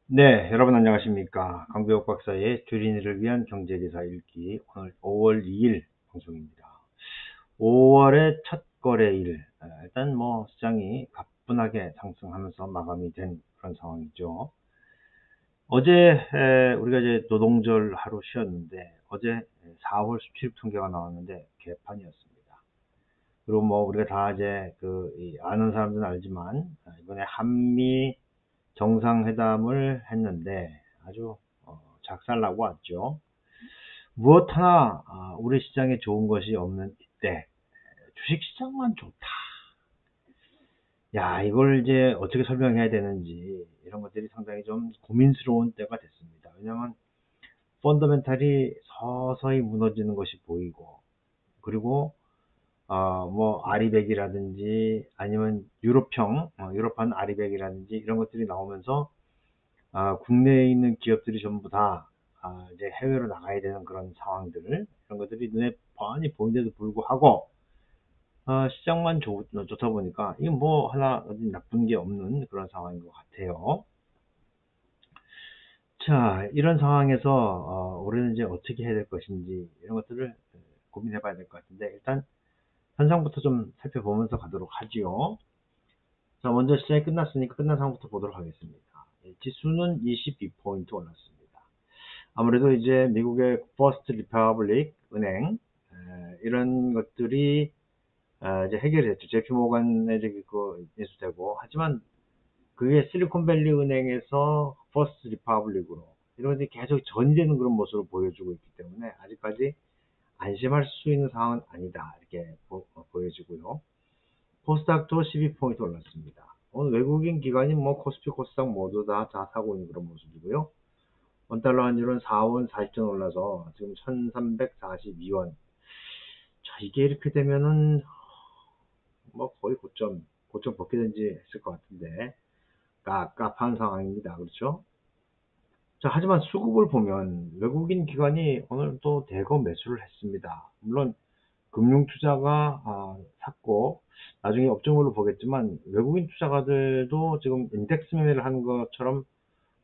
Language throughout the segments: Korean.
네, 여러분 안녕하십니까. 강배옥 박사의 주린이를 위한 경제기사 읽기 오늘 5월 2일 방송입니다. 5월의 첫 거래일, 일단 뭐 시장이 가뿐하게 상승하면서 마감이 된 그런 상황이죠. 어제 우리가 이제 노동절 하루 쉬었는데 어제 4월 수출입 통계가 나왔는데 개판이었습니다. 그리고 뭐 우리가 다 이제 아는 사람들은 알지만 이번에 한미 정상회담을 했는데 아주 작살나고 왔죠. 무엇 하나 우리 시장에 좋은 것이 없는 이때 주식시장만 좋다. 야, 이걸 이제 어떻게 설명해야 되는지 이런 것들이 상당히 좀 고민스러운 때가 됐습니다. 왜냐하면 펀더멘탈이 서서히 무너지는 것이 보이고, 그리고 뭐 아리백이라든지 아니면 유럽판 아리백이라든지 이런 것들이 나오면서 국내에 있는 기업들이 전부 다 이제 해외로 나가야 되는 그런 상황들, 이런 것들이 눈에 뻔히 보이는데도 불구하고 시장만 좋다 보니까 이건 뭐 하나 어디 나쁜 게 없는 그런 상황인 것 같아요. 자, 이런 상황에서 우리는 이제 어떻게 해야 될 것인지 이런 것들을 고민해 봐야 될 것 같은데, 일단 현상부터 좀 살펴보면서 가도록 하지요. 자, 먼저 시장이 끝났으니까 끝난 상황부터 보도록 하겠습니다. 지수는 22포인트 올랐습니다. 아무래도 이제 미국의 퍼스트 리퍼블릭 은행 이런 것들이 이제 해결이 됐죠. JP 모건에 이제 그 인수되고, 하지만 그게 실리콘밸리 은행에서 퍼스트 리퍼블릭으로 이런 것들이 계속 전이되는 그런 모습을 보여주고 있기 때문에 아직까지 안심할 수 있는 상황은 아니다, 이렇게 보여지고요. 코스닥도 12포인트 올랐습니다. 오늘 외국인 기관이 뭐 코스피 코스닥 모두 다 사고 있는 그런 모습이고요. 원달러 환율은 4원 40전 올라서 지금 1342원. 자, 이게 이렇게 되면은 뭐 거의 고점 벗게 된지 했을 것 같은데 깝깝한 상황입니다. 그렇죠? 자, 하지만 수급을 보면 외국인 기관이 오늘 또 대거 매수를 했습니다. 물론 금융투자가 샀고, 나중에 업종으로 보겠지만 외국인 투자가들도 지금 인덱스 매매를 하는 것처럼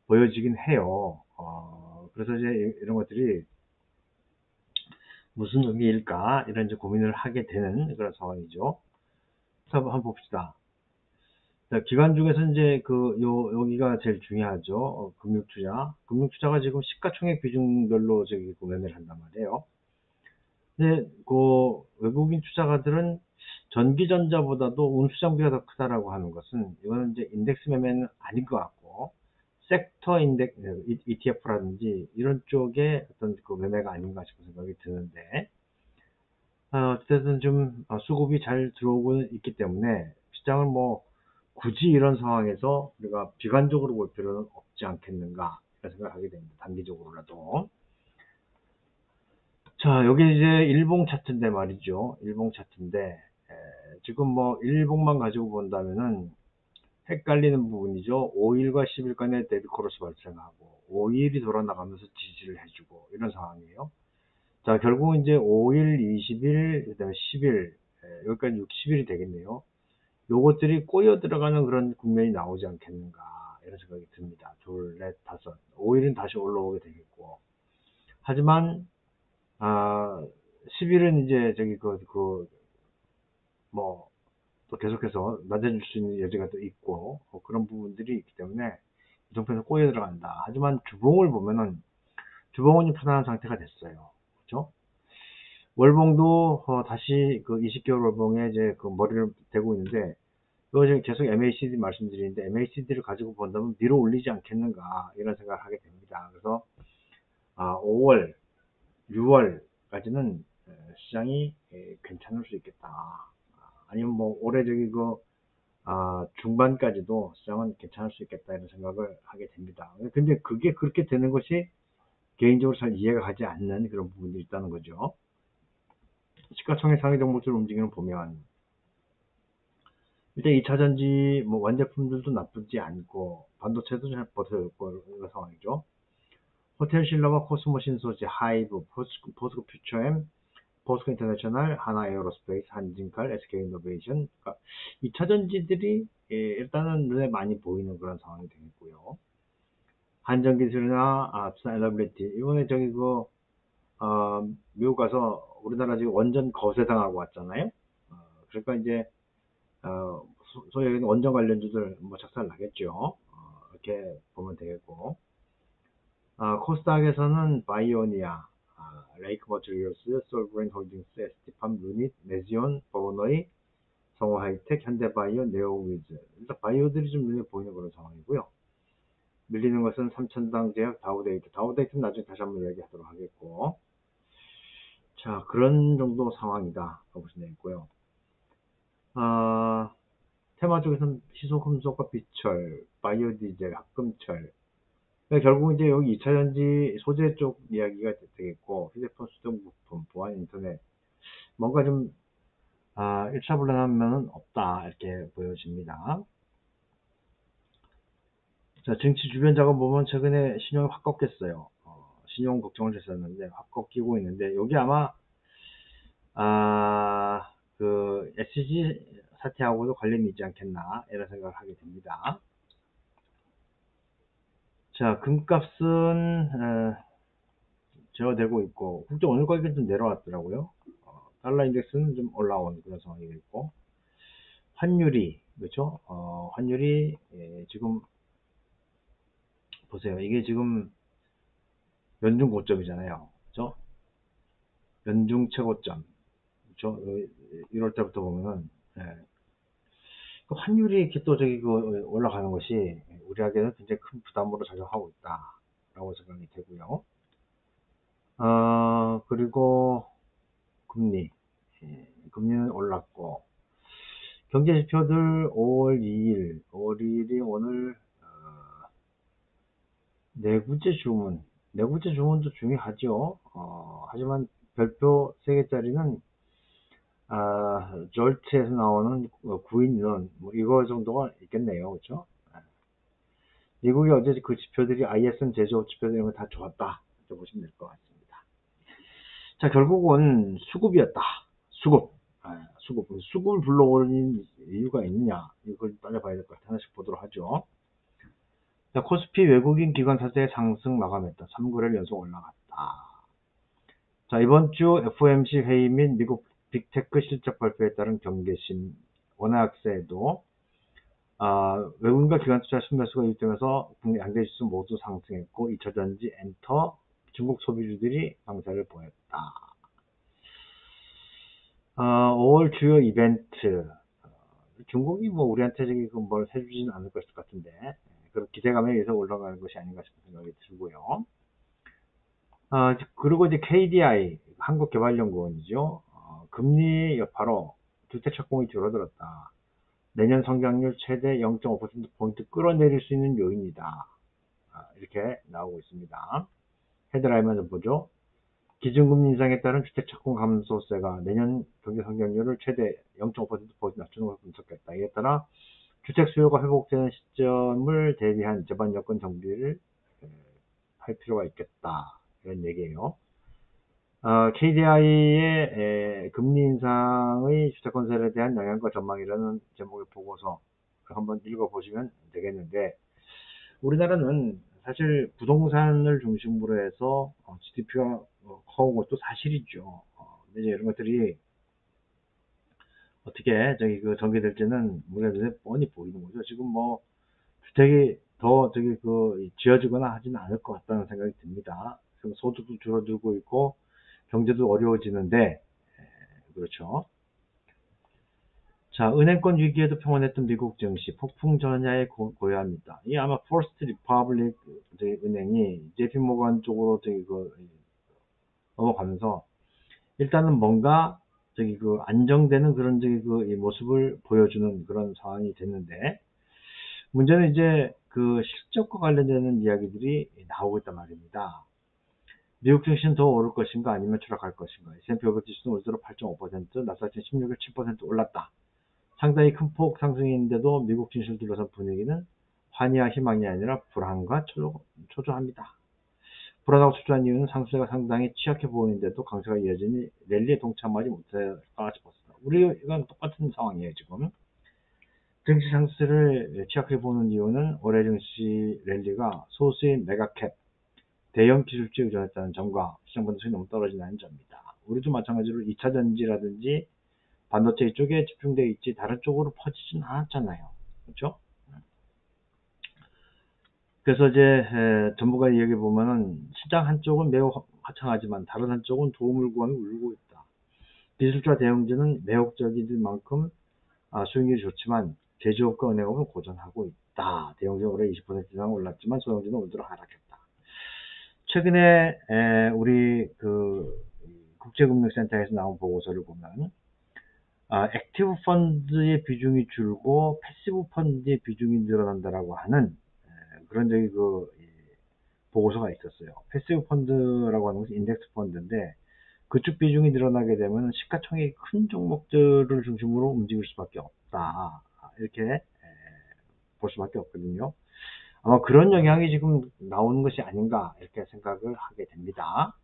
보여지긴 해요. 그래서 이제 이런 것들이 무슨 의미일까 이런 이제 고민을 하게 되는 그런 상황이죠. 자, 한번 봅시다. 자, 기관 중에서 이제 여기가 제일 중요하죠. 금융투자가 지금 시가총액 비중별로 매매를 한단 말이에요. 근데 외국인 투자가들은 전기전자보다도 운수장비가 더 크다라고 하는 것은, 이거는 이제 인덱스 매매는 아닌 것 같고 섹터 인덱 ETF라든지 이런 쪽에 어떤 그 매매가 아닌가 싶은 생각이 드는데, 어쨌든 좀 수급이 잘 들어오고 있기 때문에 시장을 뭐 굳이 이런 상황에서 우리가 비관적으로 볼 필요는 없지 않겠는가 이런 생각을 하게 됩니다. 단기적으로라도. 자, 여기 이제 일봉 차트인데 말이죠. 일봉 차트인데 지금 뭐 일봉만 가지고 본다면은 헷갈리는 부분이죠. 5일과 10일 간의 데드 크로스 발생하고 5일이 돌아나가면서 지지를 해주고 이런 상황이에요. 자, 결국은 이제 5일, 20일, 그다음에 10일, 여기까지 60일이 되겠네요. 요것들이 꼬여 들어가는 그런 국면이 나오지 않겠는가 이런 생각이 듭니다. 둘, 넷, 다섯. 5일은 다시 올라오게 되겠고. 하지만 10일은 이제 뭐 또 계속해서 낮아질 수 있는 여지가 또 있고, 그런 부분들이 있기 때문에 이 상태에서 꼬여 들어간다. 하지만 주봉을 보면은 주봉은 편안한 상태가 됐어요. 그렇죠? 월봉도 다시 그 20개월 월봉에 이제 그 머리를 대고 있는데, 이거 지금 계속 MACD 말씀드리는데 MACD를 가지고 본다면 밀어 올리지 않겠는가 이런 생각을 하게 됩니다. 그래서 5월, 6월까지는 시장이 괜찮을 수 있겠다. 아니면 뭐 올해 중반까지도 시장은 괜찮을 수 있겠다 이런 생각을 하게 됩니다. 근데 그게 그렇게 되는 것이 개인적으로 잘 이해가 가지 않는 그런 부분들이 있다는 거죠. 시가총액 상위 종목들 움직임을 보면 일단 2차전지 뭐 완제품들도 나쁘지 않고 반도체도 잘 버텨줬고 이런 상황이죠. 호텔신라와 코스모 신소재, 하이브, 포스코 퓨처엠, 포스코 인터내셔널, 하나 에어로스페이스, 한진칼, SK이노베이션. 그러니까 2차전지들이 일단은 눈에 많이 보이는 그런 상황이 되겠고요. 한전 기술이나 부산 엘러빌리티. 이번에 미국 가서 우리나라 지금 원전 거세당하고 왔잖아요. 그러니까 이제, 소위 얘기하는 원전 관련주들 뭐 작살 나겠죠. 이렇게 보면 되겠고. 코스닥에서는 바이오니아, 레이크 머티리얼스, 솔브레인 홀딩스, 에스티팜, 루닛, 메지온, 버너이, 성호 하이텍, 현대바이오, 네오위즈. 일단 바이오들이 좀 눈에 보이는 그런 상황이고요. 밀리는 것은 삼천당 제약, 다우데이트. 다우데이트는 나중에 다시 한번 이야기하도록 하겠고. 자, 그런 정도 상황이다. 보시면 되겠고요. 테마 쪽에서는 희소 금속과 비철, 바이오 디젤, 합금철. 그러니까 결국 이제 여기 2차전지 소재 쪽 이야기가 되겠고, 휴대폰, 수동 부품, 보안 인터넷. 뭔가 좀, 1차 불안하면은 없다. 이렇게 보여집니다. 자, 정치 주변 자금 보면 최근에 신용이 확 꺾였어요. 신용 걱정을 했었는데 확 꺾이고 있는데 여기 아마 그 SG 사태하고도 관련이 있지 않겠나 이런 생각을 하게 됩니다. 자, 금값은 제어되고 있고 국제 오늘 가격이 좀 내려왔더라고요. 달러 인덱스는 좀 올라온 그런 상황이 있고 환율이 그렇죠? 환율이 지금 보세요. 이게 지금 연중 고점이잖아요. 그렇죠? 연중 최고점. 그렇죠? 1월 때부터 보면은 그 환율이 이렇게 또 올라가는 것이 우리에게는 굉장히 큰 부담으로 작용하고 있다라고 생각이 되고요. 그리고 금리, 금리는 올랐고 경제 지표들 5월 2일이 오늘 내구재 주문도 중요하죠. 하지만 별표 3개짜리는 졸트에서 나오는 구인론 뭐 이거 정도가 있겠네요. 그렇죠? 미국이 어제 그 지표들이 ISM 제조업 지표들 이런 거 다 좋았다. 이렇게 보시면 될 것 같습니다. 자, 결국은 수급이었다. 수급. 수급을 불러오는 이유가 있느냐. 이걸 따져봐야 될 것 같아요. 하나씩 보도록 하죠. 자, 코스피 외국인 기관 사세 상승 마감했다. 3거래일 연속 올라갔다. 자, 이번 주 FOMC 회의 및 미국 빅테크 실적 발표에 따른 경계심 원화약세도 외국인과 기관 투자 순매수가 유입되면서 국내 양대 지수 모두 상승했고 2차전지, 엔터, 중국 소비주들이 강세를 보였다. 5월 주요 이벤트 중국이 뭐 우리한테 뭘 해주지는 않을 것 같은데 그런 기대감에 의해서 올라가는 것이 아닌가 싶은 생각이 들고요. 그리고 이제 KDI 한국개발연구원이죠. 금리 여파로 주택 착공이 줄어들었다. 내년 성장률 최대 0.5%포인트 끌어내릴 수 있는 요인이다. 이렇게 나오고 있습니다. 헤드라인만 좀 보죠. 기준금리 인상에 따른 주택 착공 감소세가 내년 경제 성장률을 최대 0.5%포인트 낮추는 것을 분석했다. 이에 따라 주택 수요가 회복되는 시점을 대비한 제반 여건 정비를 할 필요가 있겠다. 이런 얘기예요. KDI의 금리 인상의 주택 건설에 대한 영향과 전망이라는 제목의 보고서 한번 읽어보시면 되겠는데 우리나라는 사실 부동산을 중심으로 해서 GDP가 커온 것도 사실이죠. 근데 이런 것들이 어떻게 전개될지는 우리가 눈에 뻔히 보이는 거죠. 지금 뭐 주택이 더 지어지거나 하지는 않을 것 같다는 생각이 듭니다. 그럼 소득도 줄어들고 있고 경제도 어려워지는데 그렇죠. 자, 은행권 위기에도 평온했던 미국 증시 폭풍 전야에 고요합니다. 이 아마 퍼스트 리퍼블릭 은행이 JP 모건 쪽으로 넘어가면서 일단은 뭔가 안정되는 그런 이 모습을 보여주는 그런 상황이 됐는데 문제는 이제 그 실적과 관련되는 이야기들이 나오고 있단 말입니다. 미국 증시는 더 오를 것인가 아니면 추락할 것인가. S&P 500 지수는 올 들어 8.5%, 나스닥 16.7% 올랐다. 상당히 큰 폭 상승인데도 미국 증시를 둘러싼 분위기는 환희와 희망이 아니라 불안과 초조합니다. 불안하고 초조한 이유는 상승세가 상당히 취약해 보이는데도 강세가 이어지니 랠리에 동참하지 못할까 싶었습니다. 우리가 똑같은 상황이에요, 지금. 증시 상승세를 취약해 보는 이유는 올해 증시 랠리가 소수의 메가캡, 대형 기술주에 의존했다는 점과 시장 분석이 너무 떨어진다는 점입니다. 우리도 마찬가지로 2차 전지라든지 반도체 쪽에 집중되어 있지 다른 쪽으로 퍼지진 않았잖아요. 그렇죠? 그래서 이제 전문가 이야기 보면은 시장 한쪽은 매우 화창하지만 다른 한쪽은 도움을 구하며 울고 있다. 기술자 대형주는 매혹적인 만큼 수익률이 좋지만 제조업과 은행업은 고전하고 있다. 대형주는 올해 20% 이상 올랐지만 소형주는 올 들어 하락했다. 최근에 우리 그 국제금융센터에서 나온 보고서를 보면 액티브 펀드의 비중이 줄고 패시브 펀드의 비중이 늘어난다라고 하는 그런 저기 보고서가 있었어요. 패시브 펀드라고 하는 것은 인덱스 펀드인데 그쪽 비중이 늘어나게 되면 시가총액이 큰 종목들을 중심으로 움직일 수밖에 없다. 이렇게 볼 수밖에 없거든요. 아마 그런 영향이 지금 나오는 것이 아닌가 이렇게 생각을 하게 됩니다.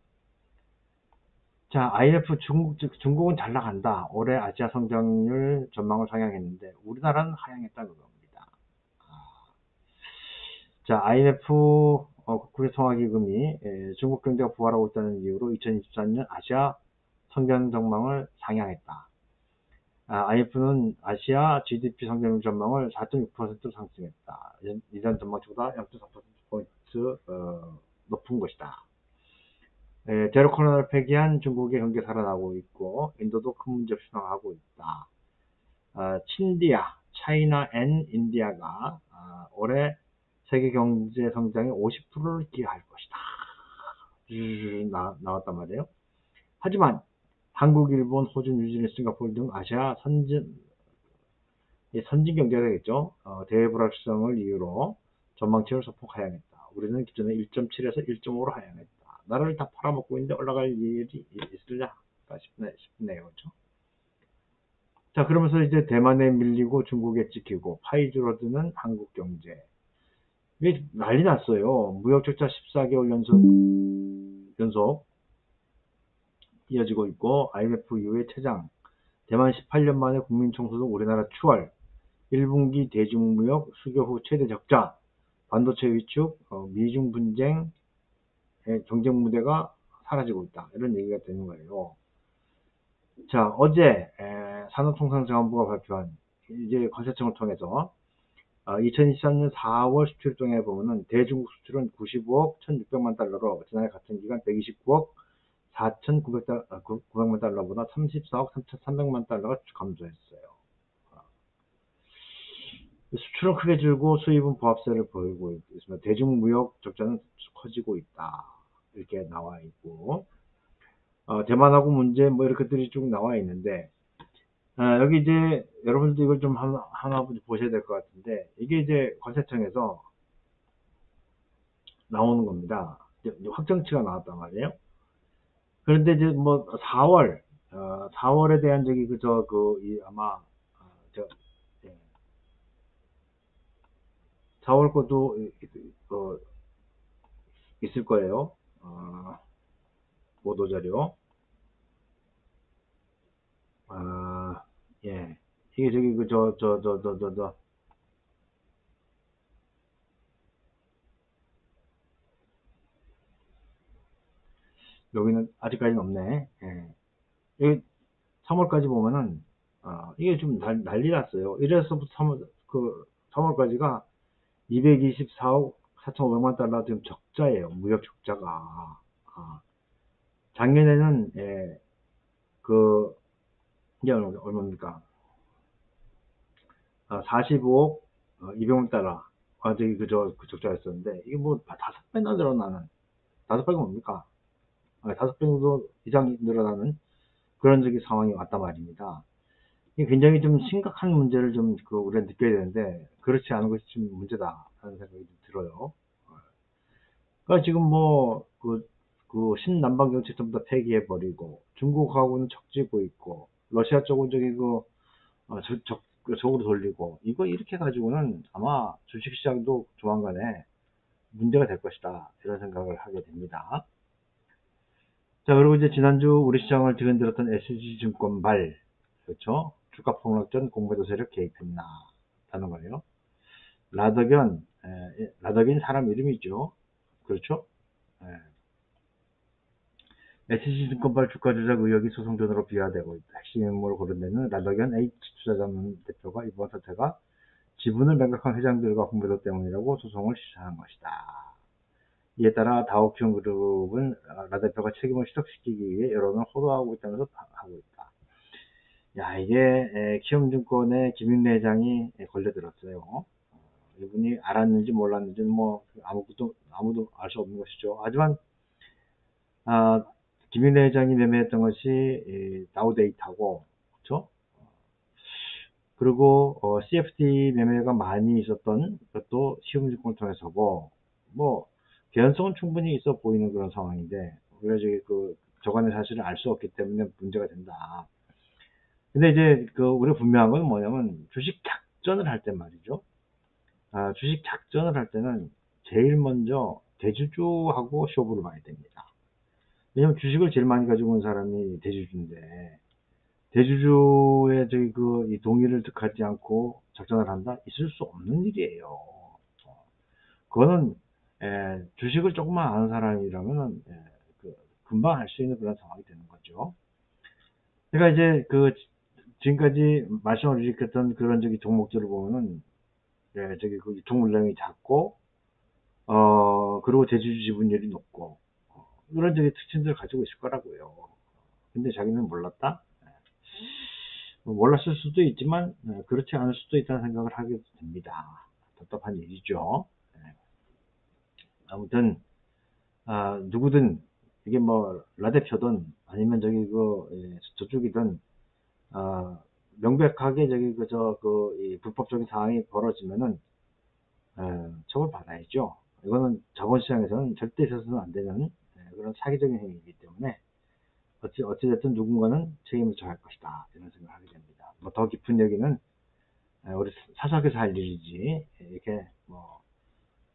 자, IMF 중국은 잘 나간다. 올해 아시아 성장률 전망을 상향했는데 우리나라는 하향했다는 겁니다. 자, IMF 국제통화기금이 중국 경제가 부활하고 있다는 이유로 2023년 아시아 성장 전망을 상향했다. IMF는 아시아 GDP 성장률 전망을 4.6% 상승했다. 이전 전망치보다 0.4%포인트 높은 것이다. 제로 코로나를 폐기한 중국의 경제 살아나고 있고 인도도 큰 문제 없이 나가고 있다. 친디아, 차이나 앤 인디아가 올해 세계 경제 성장의 50%를 기여할 것이다. 나왔단 말이에요. 하지만 한국, 일본, 호주, 뉴질랜드, 싱가포르 등 아시아 선진 경제가겠죠. 대불확실성을 이유로 전망치를 소폭 하향했다. 우리는 기존에 1.7에서 1.5로 하향했다. 나라를 다 팔아먹고 있는데 올라갈 일이 있을까 싶네요. 그렇죠? 자, 그러면서 이제 대만에 밀리고 중국에 찍히고 파이 줄어드는 한국 경제. 이게 난리 났어요. 무역 적자 14개월 연속 이어지고 있고 IMF 이후에 최장. 대만 18년 만에 국민 총소득 우리나라 추월. 1분기 대중무역 수교 후 최대 적자. 반도체 위축, 미중 분쟁, 경쟁 무대가 사라지고 있다. 이런 얘기가 되는 거예요. 자, 어제 산업통상자원부가 발표한 이제 관세청을 통해서 2023년 4월 수출 통해 보면은 대중국 수출은 95억 1,600만 달러로 지난해 같은 기간 129억 4,900만 달러보다 34억 3,300만 달러가 감소했어요. 수출은 크게 줄고 수입은 보합세를 보이고 있습니다. 대중무역 적자는 커지고 있다. 이렇게 나와 있고 대만하고 문제 뭐 이렇게들이 쭉 나와 있는데 여기 이제 여러분들 이걸 좀 하나 보셔야 될 것 같은데 이게 이제 관세청에서 나오는 겁니다. 이제 확정치가 나왔단 말이에요. 그런데 이제 뭐 4월에 대한 저기 아마 저 예, 4월 것도 있을 거예요. 보도자료. 예. 이게 저기 여기는 아직까지는 없네. 예. 여기 3월까지 보면은 이게 좀 난리 났어요. 1월서부터 3월까지가 224억 4,500만 달러 지금 적자예요. 무역 적자가. 작년에는 이게 얼마입니까? 45억 200만 달러. 저기 그 적자였었는데 이게 뭐 5배나 늘어나는 5배가 뭡니까? 5배 정도 이상 늘어나는 그런 저기 상황이 왔단 말입니다. 이게 굉장히 좀 심각한 문제를 좀 우리가 느껴야 되는데 그렇지 않은 것이 좀 문제다 하는 생각이 들어요. 그러니까 지금 뭐 신남방 정책 전부 다 폐기해 버리고 중국하고는 척지고 있고 러시아 쪽은 저기 적으로 돌리고 이거 이렇게 가지고는 아마 주식시장도 조만간에 문제가 될 것이다 이런 생각을 하게 됩니다. 자, 그리고 이제 지난주 우리 시장을 뒤흔들었던 SG증권 그렇죠? 주가 폭락 전 공매도 세력 개입했나. 단어가요. 라더견, 라더견이 사람 이름이죠. 그렇죠? SC증권발 주가 조작 의혹이 소송전으로 비화되고 있다. 핵심 인물로 거론되는 라더견 H투자자문 대표가 이번 사태가 지분을 매각한 회장들과 홍보도 때문이라고 소송을 시사한 것이다. 이에 따라 다오큐 그룹은 라 대표가 책임을 희석시키기 위해 여론을 호도하고 있다면서 하고 있다. 야, 이게 키움증권의 김윤래 회장이 걸려들었어요. 이분이 알았는지 몰랐는지는 뭐 아무도 알 수 없는 것이죠. 하지만 김윤래 회장이 매매했던 것이 다우데이터고, 그렇죠? 그리고 CFD 매매가 많이 있었던 것도 키움증권을 통해서고, 뭐 개연성은 충분히 있어 보이는 그런 상황인데 우리가 그 저간의 사실을 알 수 없기 때문에 문제가 된다. 근데 이제 우리가 분명한 건 뭐냐면 주식 작전을 할 때 말이죠. 주식 작전을 할 때는 제일 먼저 대주주하고 쇼부를 봐야 됩니다. 왜냐면 주식을 제일 많이 가지고 온 사람이 대주주인데 대주주의 이 동의를 득하지 않고 작전을 한다? 있을 수 없는 일이에요. 그거는 주식을 조금만 아는 사람이라면 금방 할 수 있는 그런 상황이 되는 거죠. 그러니까 이제 지금까지 말씀을 주셨던 그런 종목들을 보면은 그 유통 물량이 작고 그리고 대주주 지분율이 높고 그런 특징들을 가지고 있을 거라고요. 근데 자기는 몰랐다? 몰랐을 수도 있지만 그렇지 않을 수도 있다는 생각을 하게 됩니다. 답답한 일이죠. 아무튼 누구든 이게 뭐 라대표든 아니면 저쪽이든 명백하게 이 불법적인 상황이 벌어지면은 처벌받아야죠. 이거는 자본시장에서는 절대 있어서는 안 되는 그런 사기적인 행위이기 때문에 어찌됐든 누군가는 책임을 져야 할 것이다 이런 생각을 하게 됩니다. 뭐 더 깊은 얘기는 우리 사석에서 할 일이지 이렇게 뭐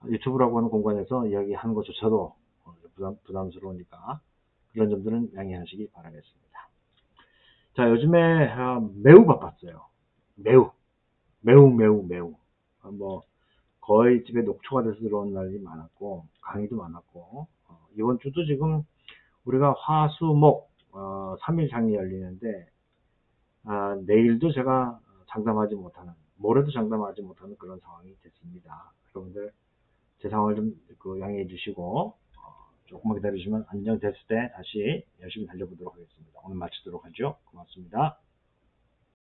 유튜브라고 하는 공간에서 이야기하는 것조차도 부담스러우니까 그런 점들은 양해하시기 바라겠습니다. 자, 요즘에 매우 바빴어요. 매우 뭐 거의 집에 녹초가 돼서 들어온 날이 많았고 강의도 많았고 이번 주도 지금 우리가 화수목 3일 장이 열리는데 내일도 제가 장담하지 못하는 모레도 장담하지 못하는 그런 상황이 됐습니다. 여러분들 제 상황을 좀 양해해 주시고 조금만 기다리시면 안정됐을 때 다시 열심히 달려보도록 하겠습니다. 오늘 마치도록 하죠. 고맙습니다.